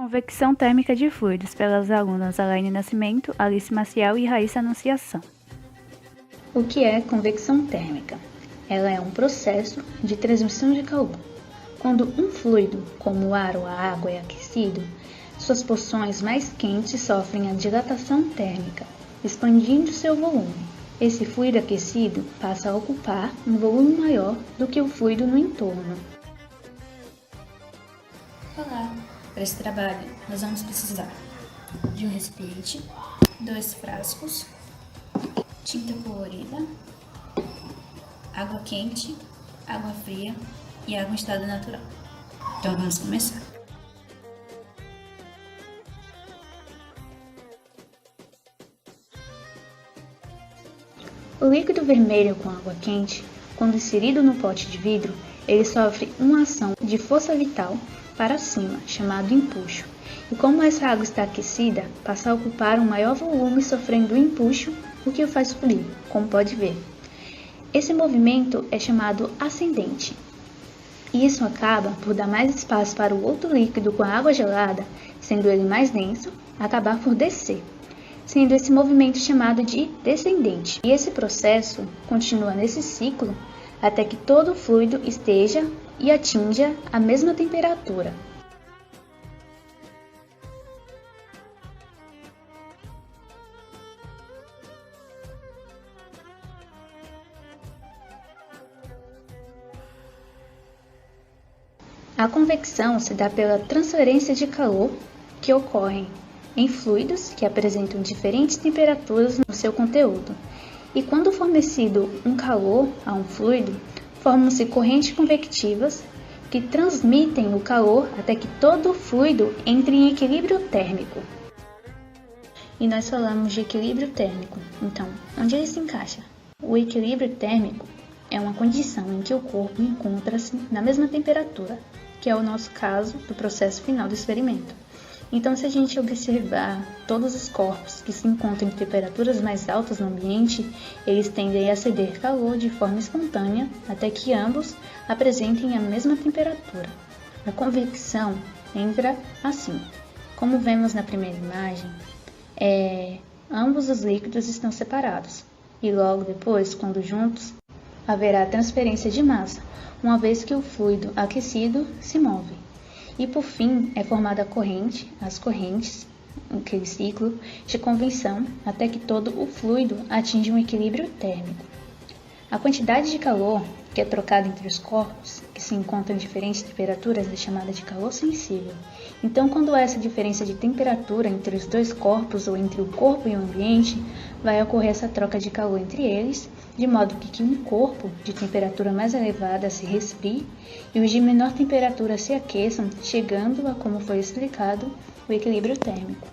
Convecção térmica de fluidos, pelas alunas Alaine Nascimento, Alice Maciel e Raíssa Anunciação. O que é convecção térmica? Ela é um processo de transmissão de calor. Quando um fluido, como o ar ou a água, é aquecido, suas porções mais quentes sofrem a dilatação térmica, expandindo seu volume. Esse fluido aquecido passa a ocupar um volume maior do que o fluido no entorno. Olá! Para esse trabalho, nós vamos precisar de um recipiente, 2 frascos, tinta colorida, água quente, água fria e água em estado natural. Então vamos começar. O líquido vermelho com água quente, quando inserido no pote de vidro, ele sofre uma ação de força vital para cima, chamado empuxo. E como essa água está aquecida, passa a ocupar um maior volume sofrendo o empuxo, o que o faz subir, como pode ver. Esse movimento é chamado ascendente. E isso acaba por dar mais espaço para o outro líquido com a água gelada, sendo ele mais denso, acabar por descer, sendo esse movimento chamado de descendente. E esse processo continua nesse ciclo até que todo o fluido esteja e atinja a mesma temperatura. A convecção se dá pela transferência de calor que ocorre em fluidos que apresentam diferentes temperaturas no seu conteúdo. E quando fornecido um calor a um fluido, formam-se correntes convectivas que transmitem o calor até que todo o fluido entre em equilíbrio térmico. E nós falamos de equilíbrio térmico, então, onde ele se encaixa? O equilíbrio térmico é uma condição em que o corpo encontra-se na mesma temperatura, que é o nosso caso do processo final do experimento. Então, se a gente observar todos os corpos que se encontram em temperaturas mais altas no ambiente, eles tendem a ceder calor de forma espontânea até que ambos apresentem a mesma temperatura. A convecção entra assim. Como vemos na primeira imagem, ambos os líquidos estão separados e logo depois, quando juntos, haverá transferência de massa, uma vez que o fluido aquecido se move. E por fim é formada a corrente, as correntes, aquele ciclo de convecção, até que todo o fluido atinja um equilíbrio térmico. A quantidade de calor que é trocada entre os corpos, que se encontram em diferentes temperaturas, é chamada de calor sensível. Então, quando há essa diferença de temperatura entre os dois corpos ou entre o corpo e o ambiente, vai ocorrer essa troca de calor entre eles, de modo que um corpo de temperatura mais elevada se resfrie e os de menor temperatura se aqueçam, chegando a, como foi explicado, o equilíbrio térmico.